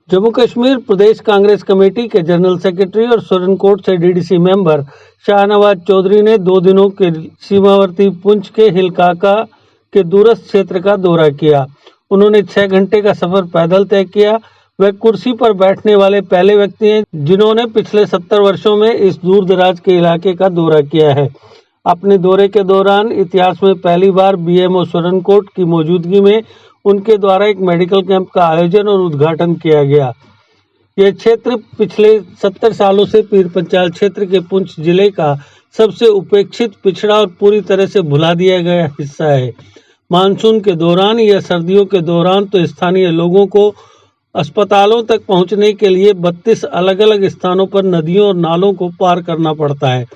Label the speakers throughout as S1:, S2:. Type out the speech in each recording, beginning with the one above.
S1: जम्मू कश्मीर प्रदेश Congress committee के general secretary और सुरनकोट से डीडीसी मेंबर शाहनवाज चौधरी ने 2 दिनों के सीमावर्ती पुंछ के हिलकाका के दूरस्थ क्षेत्र का दौरा किया। उन्होंने 6 घंटे का सफर पैदल तय किया। वे कुर्सी पर बैठने वाले पहले व्यक्ति हैं जिन्होंने पिछले 70 वर्षों में इस दूर दराज के इलाके का दौरा किया है। अपने दौरे के दौरान इतिहास में पहली बार बीएमओ सुरनकोट की मौजूदगी में उनके द्वारा एक मेडिकल कैंप का आयोजन और उद्घाटन किया गया। यह क्षेत्र पिछले 70 सालों से पीर पंचाल क्षेत्र के पुंछ जिले का सबसे उपेक्षित, पिछड़ा और पूरी तरह से भुला दिया गया हिस्सा है। मानसून के दौरान या सर्दियों के दौरान तो स्थानीय लोगों को अस्पतालों तक पहुंचने के लिए 32 अलग अलग स्थानों पर नदियों और नालों को पार करना पड़ता है।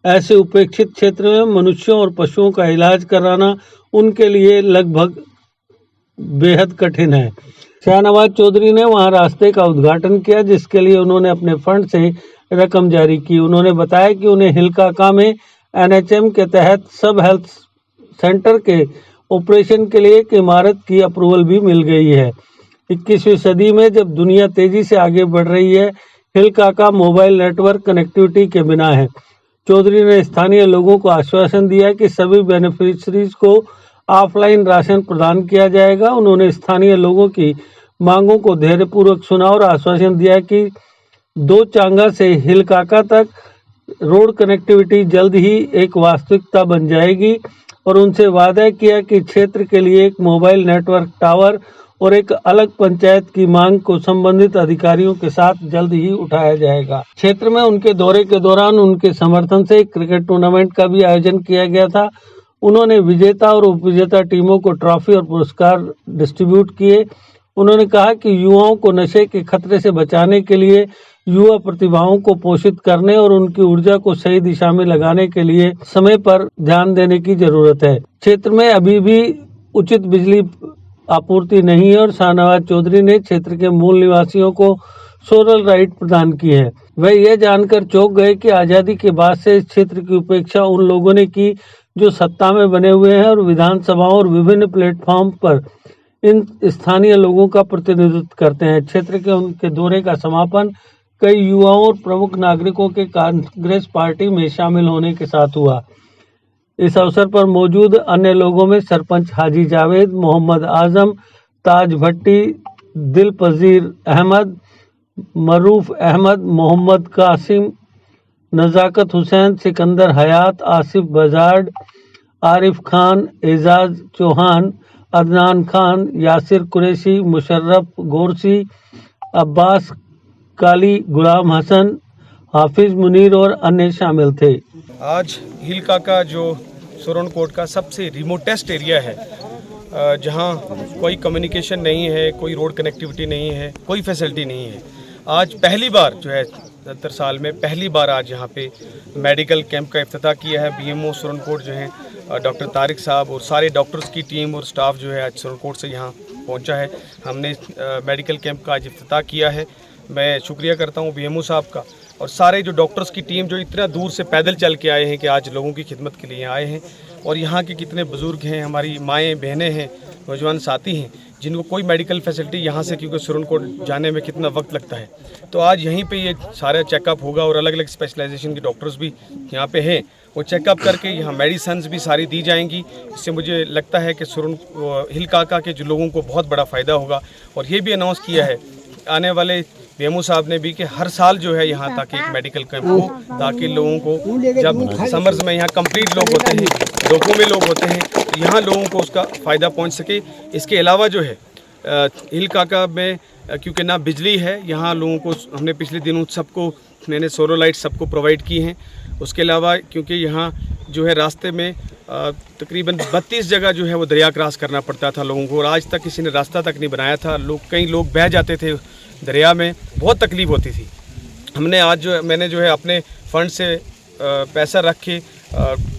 S1: ऐसे उपेक्षित क्षेत्र में मनुष्यों और पशुओं का इलाज कराना उनके लिए लगभग बेहद कठिन है। शाहनवाज चौधरी ने वहां रास्ते का उद्घाटन किया, जिसके लिए उन्होंने अपने फंड से रकम जारी की। उन्होंने बताया कि उन्हें हिलकाका में एनएचएम के तहत सब हेल्थ सेंटर के ऑपरेशन के लिए एक इमारत की अप्रूवल भी मिल गई है। 21वीं सदी में जब दुनिया तेजी से आगे बढ़ रही है, हिलकाका मोबाइल नेटवर्क कनेक्टिविटी के बिना है। चौधरी ने स्थानीय लोगों को आश्वासन दिया कि सभी बेनिफिशरीज को ऑफलाइन राशन प्रदान किया जाएगा। उन्होंने स्थानीय लोगों की मांगों को धैर्यपूर्वक सुना और आश्वासन दिया कि 2 चांगा से हिलकाका तक रोड कनेक्टिविटी जल्द ही एक वास्तविकता बन जाएगी और उनसे वादा किया कि क्षेत्र के लिए एक मोबाइल नेटवर्क टावर और एक अलग पंचायत की मांग को संबंधित अधिकारियों के साथ जल्द ही उठाया जाएगा। क्षेत्र में उनके दौरे के दौरान उनके समर्थन से एक क्रिकेट टूर्नामेंट का भी आयोजन किया गया था। उन्होंने विजेता और उपविजेता टीमों को ट्रॉफी और पुरस्कार डिस्ट्रीब्यूट किए। उन्होंने कहा कि युवाओं को नशे के खतरे से बचाने के लिए युवा प्रतिभाओं को पोषित करने और उनकी ऊर्जा को सही दिशा में लगाने के लिए समय पर ध्यान देने की जरूरत है। क्षेत्र में अभी भी उचित बिजली आपूर्ति नहीं है और शाहनवाज चौधरी ने क्षेत्र के मूल निवासियों को सोलर राइट प्रदान की है। वह यह जानकर चौंक गए कि आज़ादी के बाद से इस क्षेत्र की उपेक्षा उन लोगों ने की जो सत्ता में बने हुए हैं और विधानसभाओं और विभिन्न प्लेटफॉर्म पर इन स्थानीय लोगों का प्रतिनिधित्व करते हैं। क्षेत्र के उनके दौरे का समापन कई युवाओं और प्रमुख नागरिकों के कांग्रेस पार्टी में शामिल होने के साथ हुआ। इस अवसर पर मौजूद अन्य लोगों में सरपंच हाजी जावेद, मोहम्मद आजम, ताज भट्टी, दिलपजीर अहमद, मरूफ अहमद, मोहम्मद कासिम, नज़ाकत हुसैन, सिकंदर हयात, आसिफ बजाड, आरिफ खान, एजाज चौहान, अदनान खान, यासिर कुरैशी, मुशर्रफ गोरसी, अब्बास काली, गुलाम हसन, हाफिज मुनीर और अन्य शामिल थे।
S2: आज हिलकाका जो सुरनकोट का सबसे रिमोटेस्ट एरिया है, जहां कोई कम्युनिकेशन नहीं है, कोई रोड कनेक्टिविटी नहीं है, कोई फैसिलिटी नहीं है। आज पहली बार जो है 70 साल में पहली बार आज यहाँ पे मेडिकल कैंप का इफ्तिताह किया है। बीएमओ सुरनकोट जो है डॉक्टर तारिक साहब और सारे डॉक्टर्स की टीम और स्टाफ जो है आज सुरनकोट से यहाँ पहुँचा है। हमने मेडिकल कैंप का आज इफ्तिताह किया है। मैं शुक्रिया करता हूँ बीएमओ साहब का और सारे जो डॉक्टर्स की टीम जो इतना दूर से पैदल चल के आए हैं कि आज लोगों की खिदमत के लिए आए हैं। और यहाँ के कितने बुज़ुर्ग हैं, हमारी माएँ बहनें हैं, नौजवान साथी हैं जिनको कोई मेडिकल फैसिलिटी यहाँ से, क्योंकि सुरनकोट जाने में कितना वक्त लगता है, तो आज यहीं पे ये सारा चेकअप होगा और अलग अलग स्पेशलाइजेशन के डॉक्टर्स भी यहाँ पे हैं। वो चेकअप करके यहाँ मेडिसिन्स भी सारी दी जाएंगी। इससे मुझे लगता है कि हिलकाका के जो लोगों को बहुत बड़ा फ़ायदा होगा। और ये भी अनाउंस किया है आने वाले बीएमओ साहब ने भी कि हर साल जो है यहाँ ताकि एक मेडिकल कैंप हो, ताकि लोगों को जब समर्स में यहाँ कंप्लीट लोग होते हैं, रोकों में लोग होते हैं, तो यहाँ लोगों को उसका फ़ायदा पहुँच सके। इसके अलावा जो है हिलकाका में क्योंकि ना बिजली है, यहाँ लोगों को हमने पिछले दिनों सबको मैंने सोलर लाइट सबको प्रोवाइड की हैं। उसके अलावा क्योंकि यहाँ जो है रास्ते में तकरीबन 32 जगह जो है वो दरिया क्रॉस करना पड़ता था लोगों को और आज तक किसी ने रास्ता तक नहीं बनाया था। कई लोग बह जाते थे दरिया में, बहुत तकलीफ़ होती थी। हमने आज मैंने जो है अपने फंड से पैसा रख के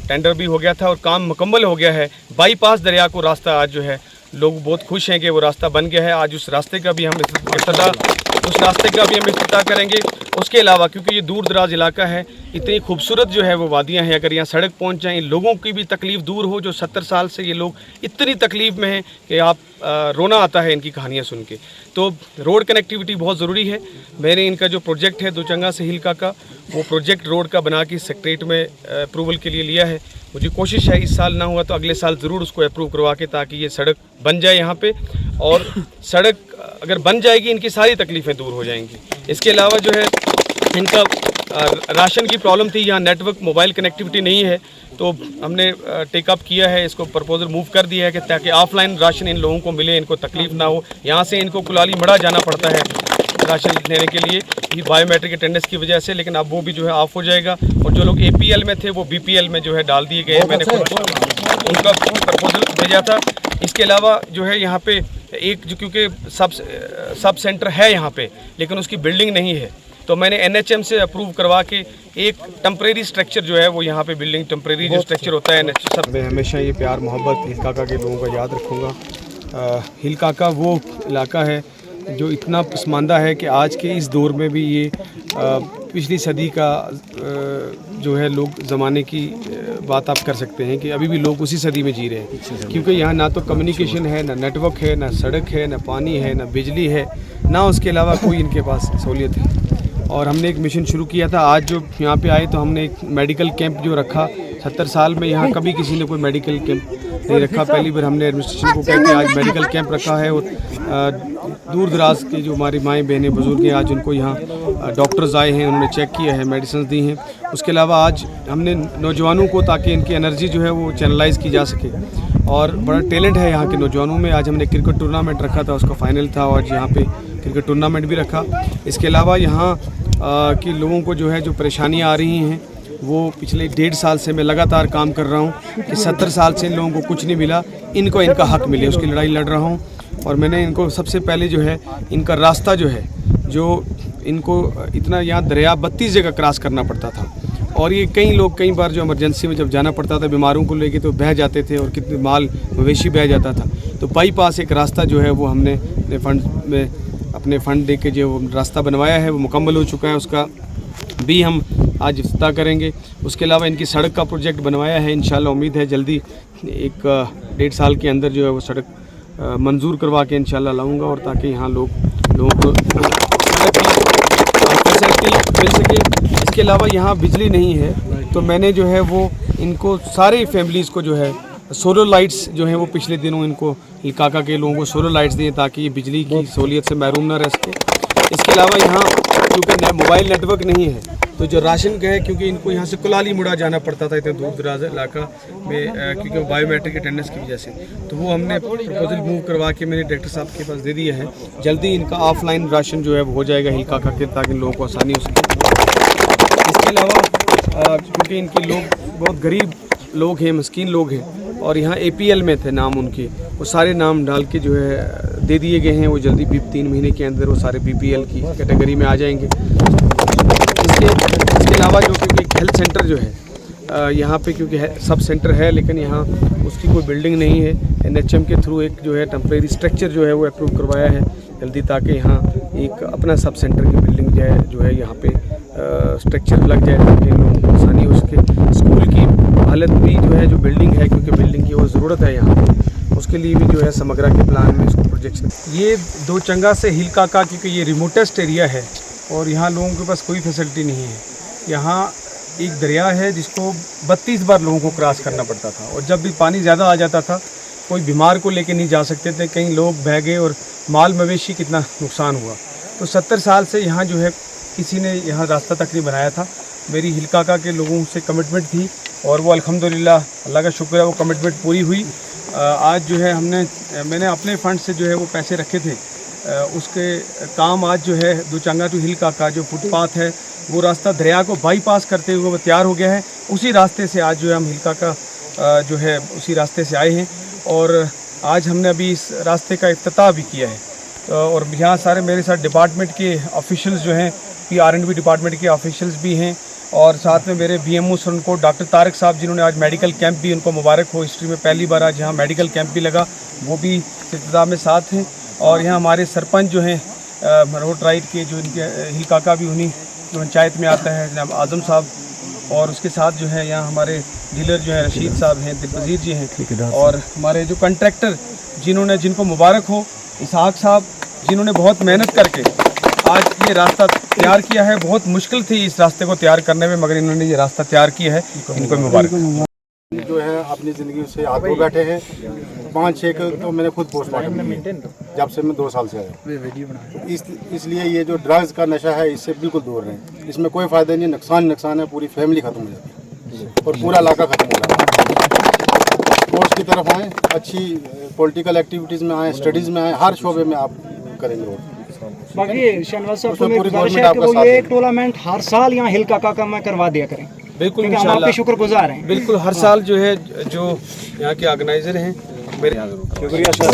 S2: टेंडर भी हो गया था और काम मुकम्मल हो गया है। बाईपास दरिया को रास्ता आज जो है लोग बहुत खुश हैं कि वो रास्ता बन गया है। आज उस रास्ते का भी हम इफ्तिताह उस रास्ते का भी हम इफ्तिताह करेंगे। उसके अलावा क्योंकि ये दूर दराज इलाका है, इतनी खूबसूरत जो है वो वादियाँ हैं, अगर यहाँ सड़क पहुँच जाए, लोगों की भी तकलीफ़ दूर हो, जो 70 साल से ये लोग इतनी तकलीफ़ में हैं कि आप रोना आता है इनकी कहानियाँ सुन के। तो रोड कनेक्टिविटी बहुत ज़रूरी है। मैंने इनका जो प्रोजेक्ट है दोचंगा से हिलका का, वो प्रोजेक्ट रोड का बना के सेक्रेटरीट में अप्रूवल के लिए लिया है। मुझे कोशिश है इस साल ना हुआ तो अगले साल ज़रूर उसको अप्रूव करवा के, ताकि ये सड़क बन जाए यहाँ पे, और सड़क अगर बन जाएगी इनकी सारी तकलीफ़ें दूर हो जाएंगी। इसके अलावा जो है इनका राशन की प्रॉब्लम थी, यहाँ नेटवर्क मोबाइल कनेक्टिविटी नहीं है, तो हमने टेकअप किया है, इसको प्रपोजल मूव कर दिया है कि ताकि ऑफलाइन राशन इन लोगों को मिले, इनको तकलीफ़ ना हो। यहाँ से इनको कुलाली मड़ा जाना पड़ता है राशन लेने के लिए, ये बायोमेट्रिक अटेंडेंस की वजह से, लेकिन अब वो भी जो है ऑफ हो जाएगा। और जो लोग APL में थे वो BPL में जो है डाल दिए गए हैं। मैंने उनका प्रपोजल भेजा था। इसके अलावा जो है यहाँ पे एक जो, क्योंकि सब सेंटर है यहाँ पे, लेकिन उसकी बिल्डिंग नहीं है, तो मैंने NHM से अप्रूव करवा के एक टेम्परेरी स्ट्रक्चर जो है वो यहाँ पे बिल्डिंग टेम्परेरी जो स्ट्रक्चर होता है सब। मैं हमेशा ये प्यार मोहब्बत हिल काका के लोगों का याद रखूँगा। हिल काका वो इलाका है जो इतना पसमानदा है कि आज के इस दौर में भी ये पिछली सदी का जो है लोग ज़माने की बात आप कर सकते हैं कि अभी भी लोग उसी सदी में जी रहे हैं, क्योंकि यहाँ ना तो कम्युनिकेशन है, ना नेटवर्क है, ना सड़क है, ना पानी है, ना बिजली है, ना उसके अलावा कोई इनके पास सहूलियत है। और हमने एक मिशन शुरू किया था। आज जो यहाँ पे आए तो हमने एक मेडिकल कैंप जो रखा, 70 साल में यहाँ कभी किसी ने कोई मेडिकल कैंप नहीं रखा। पहली बार हमने एडमिनिस्ट्रेशन को कहा कि आज मेडिकल कैंप रखा है, और दूर दराज के जो हमारी माएँ बहनें बुजुर्ग हैं, आज उनको यहाँ डॉक्टर्स आए हैं, उन्होंने चेक किया है, मेडिसिन दी हैं। उसके अलावा आज हमने नौजवानों को, ताकि इनकी एनर्जी जो है वो चैनलाइज की जा सके, और बड़ा टैलेंट है यहाँ के नौजवानों में। आज हमने क्रिकेट टूर्नामेंट रखा था, उसका फाइनल था, और यहाँ पे क्रिकेट टूर्नामेंट भी रखा। इसके अलावा यहाँ कि लोगों को जो है जो परेशानियाँ आ रही हैं, वो पिछले 1.5 साल से मैं लगातार काम कर रहा हूँ कि 70 साल से इन लोगों को कुछ नहीं मिला, इनको इनका हक मिले, उसकी लड़ाई लड़ रहा हूँ। और मैंने इनको सबसे पहले जो है इनका रास्ता जो है, जो इनको इतना यहाँ दरिया 32 जगह क्रॉस करना पड़ता था, और ये कई बार जो इमरजेंसी में जब जाना पड़ता था बीमारों को लेके तो बह जाते थे, और कितने माल मवेशी बह जाता था। तो बाईपास एक रास्ता जो है वो हमने अपने फंड दे के जो रास्ता बनवाया है वो मुकम्मल हो चुका है, उसका भी हम आज इफ्तिताह करेंगे। उसके अलावा इनकी सड़क का प्रोजेक्ट बनवाया है, इंशाल्लाह उम्मीद है जल्दी 1-1.5 साल के अंदर जो है वो सड़क मंजूर करवा के इंशाल्लाह लाऊंगा, और ताकि यहाँ लोगों को फैसिलिटी मिल सके। इसके अलावा यहाँ बिजली नहीं है, तो मैंने जो है वो इनको सारे फैमिलीज़ को जो है सोलर लाइट्स जो हैं वो पिछले दिनों इनको काका के लोगों को सोलर लाइट्स दिए, ताकि ये बिजली की सहूलियत से महरूम ना रह सके। इसके अलावा यहाँ क्योंकि मोबाइल नेटवर्क नहीं है, तो जो राशन का है, क्योंकि इनको यहाँ से कुलाली मुड़ा जाना पड़ता था इतने दूर दराज इलाका में, क्योंकि वो बायोमेट्रिक अटेंडेंस की वजह से, तो वो हमने प्रपोजल मूव करवा के मेरे डायरेक्टर साहब के पास दे दिया है। जल्दी इनका ऑफलाइन राशन जो है वो हो जाएगा हिल काका के, ताकि लोगों को आसानी हो सके। इसके अलावा क्योंकि इनके लोग बहुत गरीब लोग हैं, मस्कीन लोग हैं, और यहाँ APL में थे नाम उनके, वो सारे नाम डाल के जो है दे दिए गए हैं। वो जल्दी 3 महीने के अंदर वो सारे BPL की कैटेगरी में आ जाएंगे। इसके अलावा जो क्योंकि हेल्थ सेंटर जो है यहाँ पे, क्योंकि सब सेंटर है लेकिन यहाँ उसकी कोई बिल्डिंग नहीं है, NHM के थ्रू एक जो है टेम्परेरी स्ट्रक्चर जो है वो अप्रूव करवाया है जल्दी, ताकि यहाँ एक अपना सब सेंटर की बिल्डिंग जो है यहाँ पे स्ट्रक्चर लग जाए, ताकि इन लोगों को आसानी हो सके। स्कूल की हालत भी जो है, जो बिल्डिंग है, क्योंकि बिल्डिंग की वो ज़रूरत है यहाँ पे, उसके लिए भी जो है समग्रा के प्लान में इसको प्रोजेक्शन। ये दोचंगा से हिल काका, क्योंकि ये रिमोटेस्ट एरिया है और यहाँ लोगों के पास कोई फैसिलिटी नहीं है। यहाँ एक दरिया है जिसको 32 बार लोगों को क्रॉस करना पड़ता था, और जब भी पानी ज़्यादा आ जाता था कोई बीमार को लेके नहीं जा सकते थे, कई लोग बह गए और माल मवेशी कितना नुकसान हुआ। तो 70 साल से यहाँ जो है किसी ने यहाँ रास्ता तक नहीं बनाया था। मेरी हिल काका के लोगों से कमिटमेंट थी, और वो अल्हम्दुलिल्लाह अल्लाह का शुक्र है वो कमिटमेंट पूरी हुई। आज जो है मैंने अपने फंड से जो है वो पैसे रखे थे, उसके काम आज जो है दोचंगा टू हिल काका जो फुटपाथ है, वो रास्ता दरिया को बाईपास करते हुए वो तैयार हो गया है। उसी रास्ते से आज जो है हम हिल काका जो है उसी रास्ते से आए हैं, और आज हमने अभी इस रास्ते का इफ्तिताह भी किया है। और यहाँ सारे मेरे साथ डिपार्टमेंट के ऑफिशियल्स जो हैं, PR&B डिपार्टमेंट के ऑफिशियल्स भी हैं, और साथ में मेरे BMO सुरनकोट डॉक्टर तारिक साहब, जिन्होंने आज मेडिकल कैंप भी, उनको मुबारक हो, हिस्ट्री में पहली बार आज यहाँ मेडिकल कैंप भी लगा, वो भी इफ्तिताह में साथ हैं। और यहाँ हमारे सरपंच जो हैं रोड राइड के जो इनके हिल काका भी उन्हीं पंचायत में आता है, जनाब आजम साहब, और उसके साथ जो है यहाँ हमारे डीलर जो है रशीद साहब हैं, दिलपजीर जी हैं, और हमारे जो कंट्रैक्टर जिनको मुबारक हो, इसहाक साहब, जिन्होंने बहुत मेहनत करके आज ये रास्ता तैयार किया है। बहुत मुश्किल थी इस रास्ते को तैयार करने में, मगर इन्होंने ये रास्ता तैयार किया है, इनको मुबारक।
S3: जो है अपनी ज़िंदगी से हाथ धो बैठे हैं। 5-6 तो मैंने खुद पोस्टमार्टम किया जब से मैं 2 साल से आया। इसलिए ये जो ड्रग्स का नशा है इससे बिल्कुल दूर रहें। इसमें कोई फ़ायदा नहीं, नुकसान है, पूरी फैमिली ख़त्म हो जाती है और पूरा इलाका ख़त्म हो जाता है। स्पोर्ट्स की तरफ आएँ, अच्छी पॉलिटिकल एक्टिविटीज़ में आएँ, स्टडीज़ में आएँ, हर शोबे में आप करेंगे रोड।
S4: बाकी शहनवाज साहब को मेरी गुजारिश है कि वो ये टूर्नामेंट हर साल यहाँ हिल काका में करवा दिया करें।
S2: बिल्कुल,
S4: हम आपके शुक्रगुजार हैं।
S2: बिल्कुल, हर साल जो है जो यहाँ के ऑर्गेनाइजर हैं मेरे शुक्रिया सर।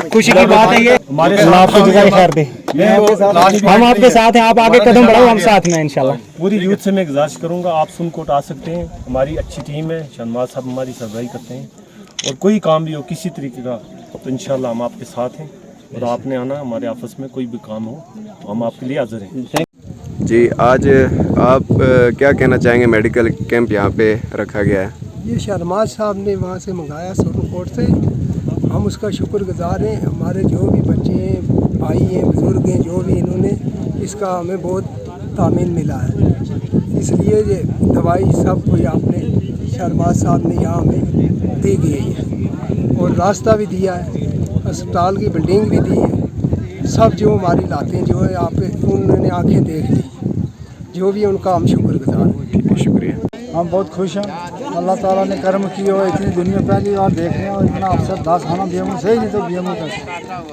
S4: खुशी की बात है ये, हमारे खिलाफ खैर दे, हम आपके साथ हैं, आप आगे कदम बढ़ाओ, हम साथ में इंशाल्लाह।
S5: पूरी यूथ से मैं गुजारिश करूंगा, आप सुनकोट आ सकते हैं, हमारी अच्छी टीम है, शहनवाज साहब हमारी सरबराही करते हैं, और कोई काम भी हो किसी तरीके का तो इंशाल्लाह हम आपके साथ हैं, और आपने आना, हमारे ऑफिस में कोई भी काम हो तो हम आपके लिए हाजिर हैं।
S6: जी, आज आप क्या कहना चाहेंगे? मेडिकल कैंप यहाँ पे रखा गया है।
S7: ये शहनवाज साहब ने वहाँ से मंगाया सोनकोट से, हम उसका शुक्रगुजार हैं। हमारे जो भी बच्चे हैं, भाई हैं, बुज़ुर्ग हैं, जो भी इन्होंने इसका हमें बहुत तामीन मिला है। इसलिए ये दवाई सब कोई आपने शहनवाज साहब ने यहाँ हमें दी गई है, और रास्ता भी दिया है, अस्पताल की बिल्डिंग भी दी है, सब जो हमारी लातें जो है यहाँ पे उन्होंने आंखें देख ली, जो भी उनका हम शुक्रगुजार हैं।
S6: ठीक है, शुक्रिया।
S3: हम बहुत खुश हैं, अल्लाह ताला ने कर्म किए और इतनी दुनिया पहली बार देख रहे हैं, और इतना अफसर 10 खाना बीएमओ से ही नहीं तो बीएमओ का,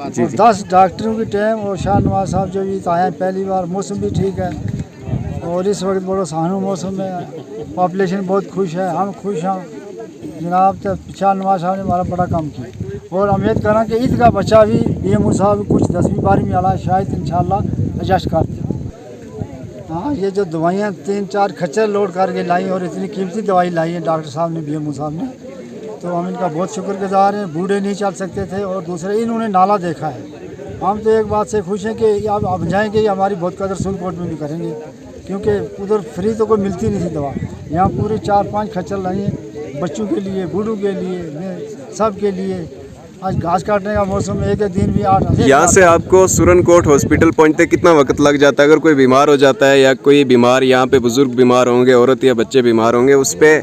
S3: और 10 डॉक्टरों की टीम, और शहनवाज साहब जो भी आए पहली बार। मौसम भी ठीक है और इस वक्त बड़ा सानू मौसम है, पॉपुलेशन बहुत खुश है, हम खुश हैं जनाब। तो शहनवाज साहब ने हमारा बड़ा काम किया, और उम्मीद करें कि इसका बच्चा भी बीएमओ साहब कुछ 10वीं 12वीं वाला शायद इंशाल्लाह एडजस्ट कर दे। हाँ, ये जो दवाइयाँ 3-4 खच्चर लोड करके लाई, और इतनी कीमती दवाई लाई है डॉक्टर साहब ने, बीएमओ साहब ने, तो हम इनका बहुत शुक्रगुजार हैं। बूढ़े नहीं चल सकते थे, और दूसरे इन्होंने नाला देखा है। हम तो एक बात से खुश हैं कि अब जाएंगे, हमारी बहुत कदर सुनकोट में भी करेंगे, क्योंकि उधर फ्री तो कोई मिलती नहीं थी दवा, यहाँ पूरी 4-5 खच्चर लाई हैं, बच्चों के लिए, बूढ़ों के लिए, सब के लिए। आज घास काटने का मौसम, एक दिन भी 8
S6: यहाँ से आपको सुरनकोट हॉस्पिटल पहुँचते कितना वक्त लग जाता है? अगर कोई बीमार हो जाता है, या कोई बीमार, यहाँ पे बुजुर्ग बीमार होंगे, औरत या बच्चे बीमार होंगे, उस पर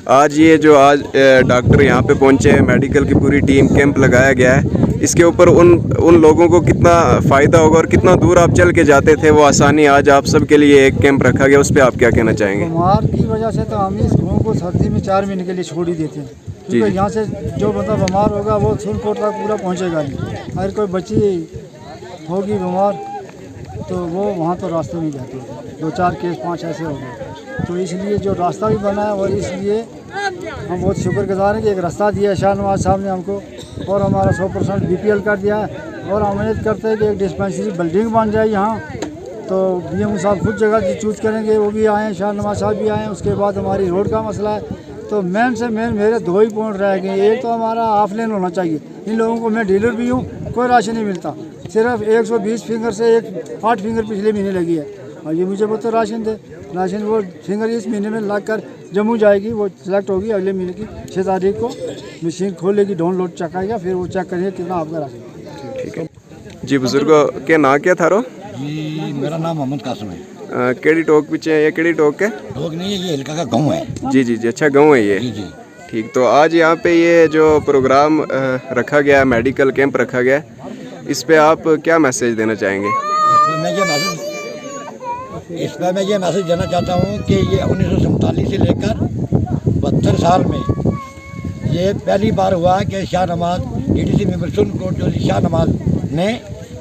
S6: आज ये जो आज डॉक्टर यहाँ पे पहुँचे हैं, मेडिकल की पूरी टीम, कैंप लगाया गया है, इसके ऊपर उन लोगों को कितना फ़ायदा होगा, और कितना दूर आप चल के जाते थे, वो आसानी आज आप सब के लिए एक कैंप रखा गया, उस पर आप क्या कहना चाहेंगे?
S3: बीमार की वजह से तो हम इस गाँव को सर्दी में 4 महीने के लिए छोड़ ही देते हैं, क्योंकि यहाँ से जो बंदा बीमार होगा वो सुरनकोट तक पूरा पहुँचेगा नहीं। अगर कोई बच्ची होगी बीमार तो वो वहाँ तो रास्ते में जाते हैं, 2-4 केस 5 ऐसे हो गए, तो इसलिए जो रास्ता भी बना है, और इसलिए हम बहुत शुक्रगुजार हैं कि एक रास्ता दिया शहनवाज साहब ने हमको, और हमारा 100% BPL कर दिया है। और हम उम्मीद करते हैं कि एक डिस्पेंसरी बिल्डिंग बन जाए यहाँ, तो बीएमओ साहब खुद जगह चूज़ करेंगे, वो भी आए, शहनवाज साहब भी आए। उसके बाद हमारी रोड का मसला है, तो मेन से मेन मेरे 2 ही पॉइंट रह गए। एक तो हमारा ऑफ लेन होना चाहिए, इन लोगों को, मैं डीलर भी हूँ, कोई राशन नहीं मिलता, सिर्फ 120 फिंगर से 8 फिंगर पिछले महीने लगी है, और ये मुझे बहुत राशन थे। राशन वो फिंगर इस महीने में लग कर जम्मू जाएगी, वो सिलेक्ट होगी, अगले महीने की 6 तारीख को मशीन खोलेगी, डाउनलोड चेक आएगा, फिर वो चेक करेंगे कितना आपका राशन।
S6: ठीक है जी। बुजुर्गों के ना क्या थारो
S8: जी? मेरा नाम मोहम्मद कासिम है।
S6: केड़ी टोक पीछे, ये केड़ी टोक है?
S8: टोक नहीं है, ये हिलका का गाँव है।
S6: जी जी जी, अच्छा गाँव है ये।
S8: जी जी,
S6: ठीक। तो आज यहाँ पे ये जो प्रोग्राम रखा गया है, मेडिकल कैंप रखा गया है, इस पे आप क्या मैसेज देना चाहेंगे?
S8: इस पर मैं ये मैसेज देना चाहता हूँ कि ये 1947 से लेकर 72 साल में ये पहली बार हुआ कि शाहनवाज DDC मेंबर सुरनकोट जो शाहनवाज ने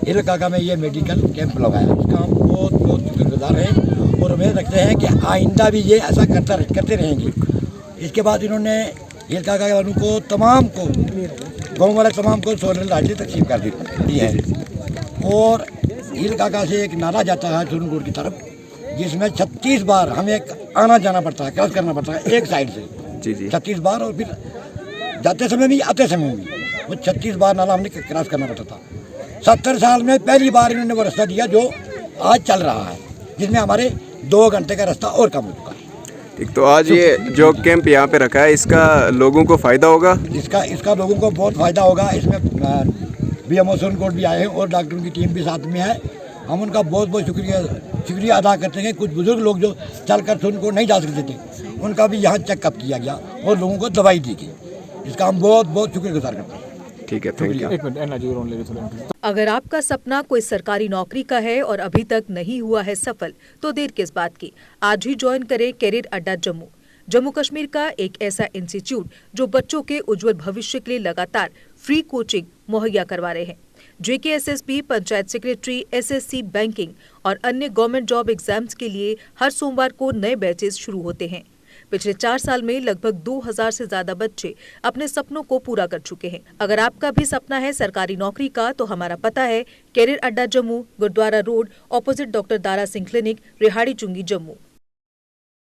S8: हिल काका में ये मेडिकल कैंप लगाया। उसका हम बहुत बहुत शुक्रगुजार हैं, और उम्मीद रखते हैं कि आइंदा भी ये ऐसा करते रहेंगे। इसके बाद इन्होंने हिल काका वालों को, तमाम को, गाँव वाले तमाम को सोलर लाइटें तकसीम कर दी है, और हिल काका से एक नाला जाता है सुरनकोट की तरफ, जिसमें 36 बार हमें आना जाना पड़ता है, क्रॉस करना पड़ता है एक साइड से।
S6: जी जी,
S8: 36 बार, और फिर जाते समय भी आते समय भी वो 36 बार नाला हमने क्रॉस करना पड़ता था। 70 साल में पहली बार इन्होंने वो रास्ता दिया जो आज चल रहा है, जिसमें हमारे 2 घंटे का रास्ता और कम हो चुका है।
S6: ठीक, तो आज ये जो कैंप यहाँ पे रखा है इसका लोगों को फ़ायदा होगा?
S8: इसका लोगों को बहुत फ़ायदा होगा। इसमें BMO सोनकोट भी आए हैं और डॉक्टरों की टीम भी साथ में है। हम उनका बहुत बहुत शुक्रिया अदा करते हैं। कुछ बुजुर्ग लोग जो चलकर सोनकोट नहीं जा सकते थे, उनका भी यहाँ चेकअप किया गया और लोगों को दवाई दी गई। इसका हम बहुत बहुत शुक्रगुजार करते हैं।
S6: ठीक है, थैंक यू।
S9: अगर आपका सपना कोई सरकारी नौकरी का है और अभी तक नहीं हुआ है सफल, तो देर किस बात की। आज ही ज्वाइन करें कैरियर अड्डा जम्मू, जम्मू कश्मीर का एक ऐसा इंस्टीट्यूट जो बच्चों के उज्जवल भविष्य के लिए लगातार फ्री कोचिंग मुहैया करवा रहे हैं। JKSSB, panchayat secretary, SSC, banking और अन्य गवर्नमेंट जॉब एग्जाम्स के लिए हर सोमवार को नए बैचेस शुरू होते हैं। पिछले 4 साल में लगभग 2000 से ज्यादा बच्चे अपने सपनों को पूरा कर चुके हैं। अगर आपका भी सपना है सरकारी नौकरी का, तो हमारा पता है career Adda Jammu, Gurudwara road, opposite doctor Dara Singh clinic, Rehari Chungi, Jammu.